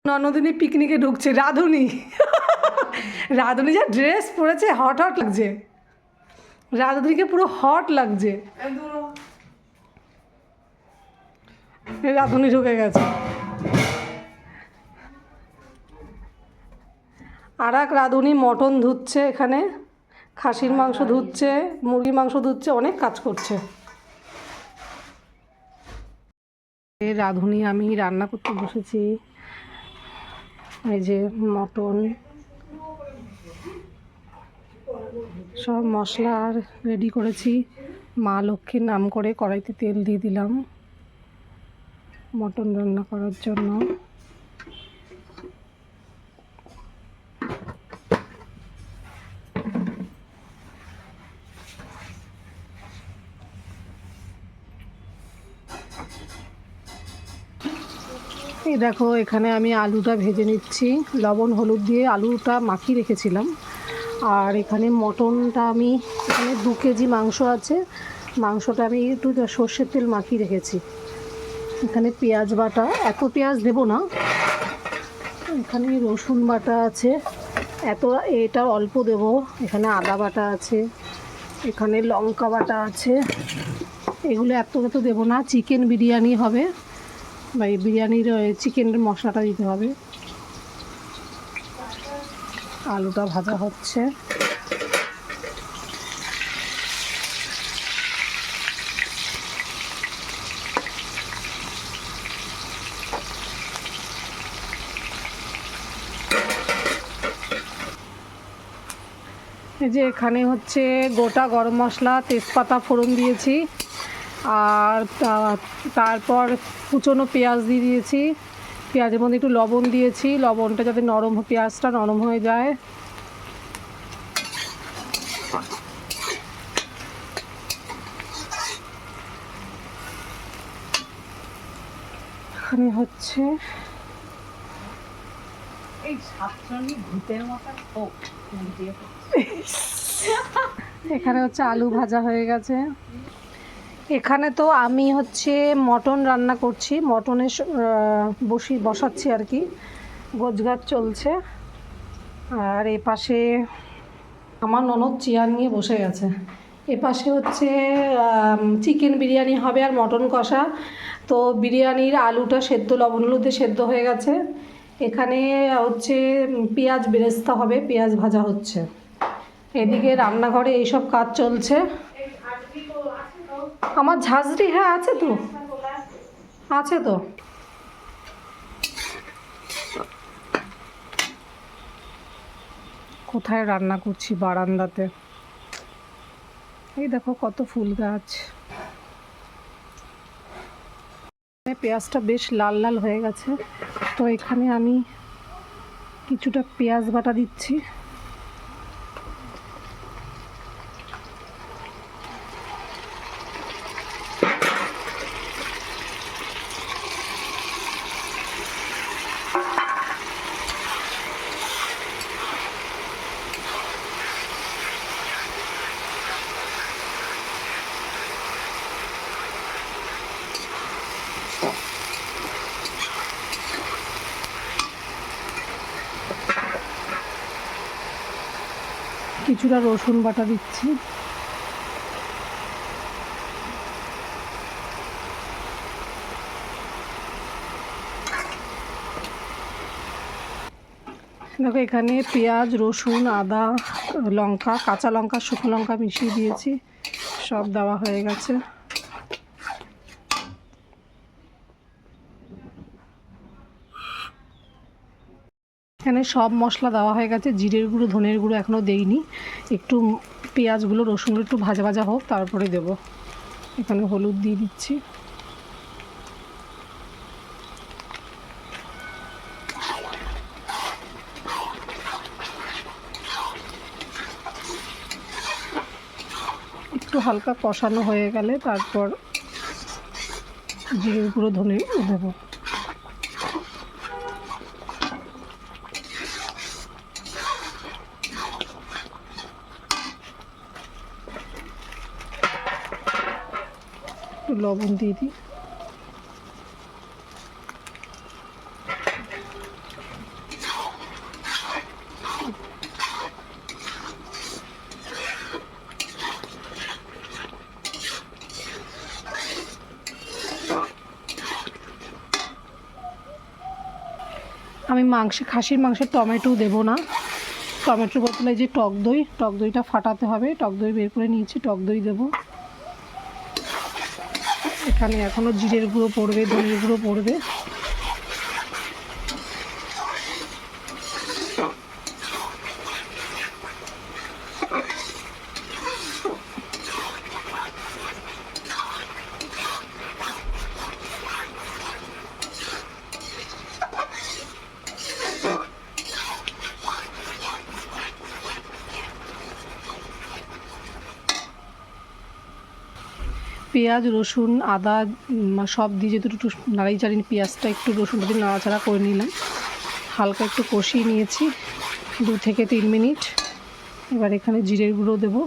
ননদিনী পিকনিকে ঢুকছে রাধুনি। রাধুনি যা ড্রেস পরেছে হট হট লাগছে, রাধুনিকে পুরো হট লাগছে। রাধুনি ঢুকে গেছে। আর এক রাধুনি মটন ধুচ্ছে, এখানে খাসির মাংস ধুচ্ছে, মুরগির মাংস ধুচ্ছে, অনেক কাজ করছে। রাধুনি আমি রান্না করতে বসেছি। এই যে মটন, সব মশলা রেডি করেছি। মা লক্ষ্মীর নাম করে কড়াইতে তেল দিয়ে দিলাম মটন রান্না করার জন্য। এই দেখো এখানে আমি আলুটা ভেজে নিচ্ছি, লবণ হলুদ দিয়ে আলুটা মাখিয়ে রেখেছিলাম। আর এখানে মটনটা আমি, এখানে 2 কেজি মাংস আছে, মাংসটা আমি একটু সর্ষের তেল মাখিয়ে রেখেছি। এখানে পেঁয়াজ বাটা, এত পেঁয়াজ দেবো না, এখানে রসুন বাটা আছে, এটা অল্প দেব। এখানে আদা বাটা আছে, এখানে লঙ্কা বাটা আছে, এগুলো এত দেবো না। চিকেন বিরিয়ানি হবে বা এই বিরিয়ানির চিকেনের মশলাটা দিতে হবে। আলুটা ভাজা হচ্ছে। এই যে এখানে হচ্ছে গোটা গরম মশলা, তেজপাতা ফোড়ন দিয়েছি, আর তারপর কুচনো পেঁয়াজ দিয়ে দিয়েছি। পেঁয়াজের মধ্যে একটু লবণ দিয়েছি, লবণটা যাতে পেঁয়াজটা নরম হয়ে যায়। এখানে হচ্ছে এখানে হচ্ছে আলু ভাজা হয়ে গেছে। এখানে তো আমি হচ্ছে মটন রান্না করছি, মটনের বসাচ্ছি আর কি, গোছগাছ চলছে। আর এ পাশে আমার ননদ চেয়ার নিয়ে বসে গেছে। এ পাশে হচ্ছে চিকেন বিরিয়ানি হবে আর মটন কষা। তো বিরিয়ানির আলুটা সেদ্ধ, লবণ হলুদ দিয়ে সেদ্ধ হয়ে গেছে। এখানে হচ্ছে পেঁয়াজ বেরেস্তা হবে, পেঁয়াজ ভাজা হচ্ছে। এদিকে রান্নাঘরে এইসব কাজ চলছে। আমার ঝাঁঝরি, হ্যাঁ আছে তো, আছে তো। কোথায় রান্না করছি? বারান্দাতে। এই দেখো কত ফুল গাছ। পেঁয়াজটা বেশ লাল লাল হয়ে গেছে, তো এখানে আমি কিছুটা পেঁয়াজ বাটা দিচ্ছি। কিছুটা রসুন বাটা দিচ্ছি। দেখো এখানে পেঁয়াজ, রসুন, আদা, লঙ্কা, কাঁচা লঙ্কা, শুকনো লঙ্কা মিশিয়ে দিয়েছি, সব দেওয়া হয়ে গেছে। এখানে সব মশলা দেওয়া হয়ে গেছে, জিরের গুঁড়ো, ধনের গুঁড়ো এখনও দেইনি। একটু পেঁয়াজগুলো, রসুনগুলো একটু ভাজা ভাজা হোক, তারপরে দেব। এখানে হলুদ দিয়ে দিচ্ছি। একটু হালকা কষানো হয়ে গেলে তারপর জিরের গুঁড়ো, ধনে দেবো। একটু লবণ দিয়ে দিই। আমি খাসির মাংসে টমেটো দেবো না, টমেটোর বদলে যে টক দইটা ফাটাতে হবে, টক দই বের করে নিয়েছি, টক দই দেবো। এখানে এখনও জিরের গুঁড়ো পড়বে, ধনের গুঁড়ো পড়বে। পেঁয়াজ, রসুন, আদা সব দিয়ে যেহেতু একটু নাড়াচাড়ি, পেঁয়াজটা একটু রসুনটা দিয়ে নাড়াচাড়া করে নিলাম, হালকা একটু কষিয়ে নিয়েছি 2 থেকে 3 মিনিট। এবার এখানে জিরের গুঁড়ো দেবো,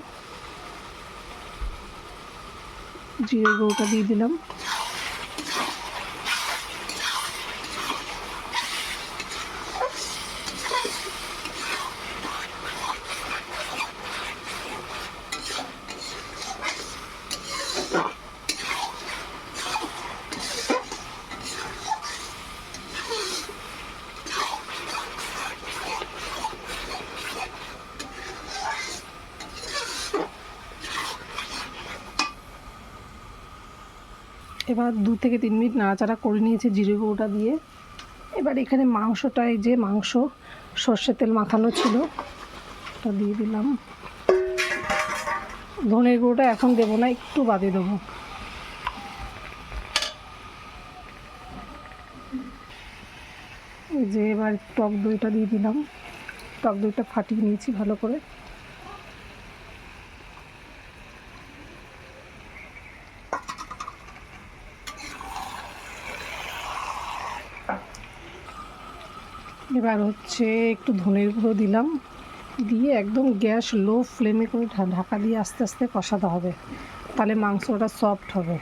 জিরের গুঁড়োটা দিয়ে দিলাম। এবার 2 থেকে 3 মিনিট নাড়াচাড়া করে নিয়েছি জিরে গুঁড়োটা দিয়ে। এবার এখানে মাংসটা, এই যে মাংস সর্ষের তেল মাখানো ছিল, ওটা দিয়ে দিলাম। ধনের গুঁড়োটা এখন দেবো না, একটু বাদে দেবো। এই যে এবার টক দইটা দিয়ে দিলাম, টক দইটা ফাটিয়ে নিয়েছি ভালো করে। এবার হচ্ছে একটু ধনের গুঁড়ো দিলাম, দিয়ে একদম গ্যাস লো ফ্লেমে করে ঢাকা দিয়ে আস্তে আস্তে কষাতে হবে, তাহলে মাংসটা সফট হবে।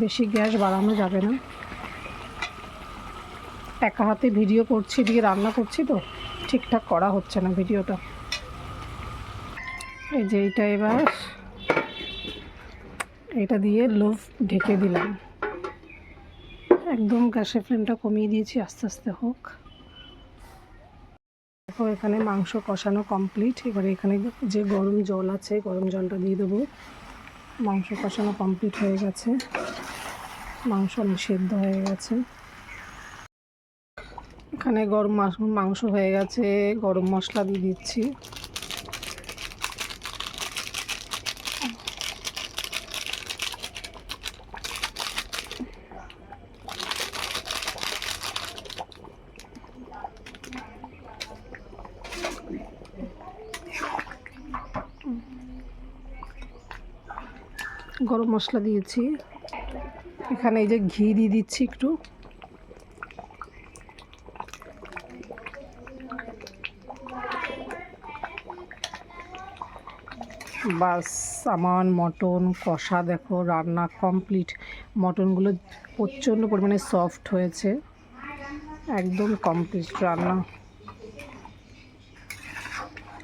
বেশি গ্যাস বাড়ানো যাবে না। একা হাতে ভিডিও করছি, দিয়ে রান্না করছি তো ঠিকঠাক করা হচ্ছে না ভিডিওটা। এই যে এবার এটা দিয়ে লো ঢেকে দিলাম, একদম গ্যাসের ফ্লেমটা কমিয়ে দিয়েছি, আস্তে আস্তে হোক। দেখো এখানে মাংস কষানো কমপ্লিট। এবারে এখানে যে গরম জল আছে, গরম জলটা দিয়ে দেবো। মাংস কষানো কমপ্লিট হয়ে গেছে, মাংস সেদ্ধ হয়ে গেছে। এখানে গরম মাংস হয়ে গেছে, গরম মশলা দিয়ে দিচ্ছি। গরম মশলা দিয়েছি, এখানে এই যে ঘি দিয়ে দিচ্ছি একটু। বাস আমার মটন কষা দেখো রান্না কমপ্লিট। মটনগুলো প্রচণ্ড পরিমাণে সফট হয়েছে, একদম কমপ্লিট রান্না।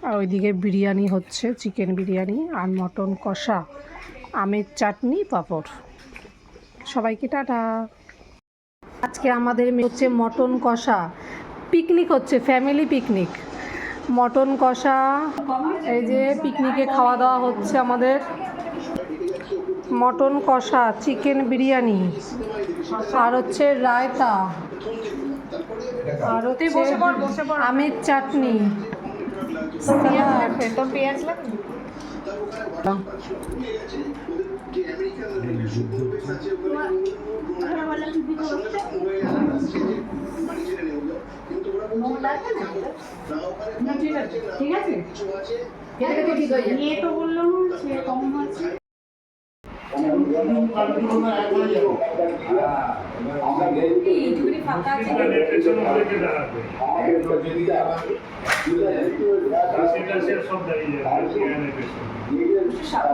আর ওইদিকে বিরিয়ানি হচ্ছে, চিকেন বিরিয়ানি আর মটন কষা, আমের চাটনি, পাঁপড়। সবাইকে টাটা। আজকে আমাদের হচ্ছে মটন কষা, পিকনিক হচ্ছে, ফ্যামিলি পিকনিক। মটন কষা, এই যে পিকনিকে খাওয়া দাওয়া হচ্ছে আমাদের। মটন কষা, চিকেন বিরিয়ানি, আর হচ্ছে রায়তা, আর হচ্ছে আমের চাটনি। পেঁয়াজ ঠিক আছে, তো বললাম কম আছে। সব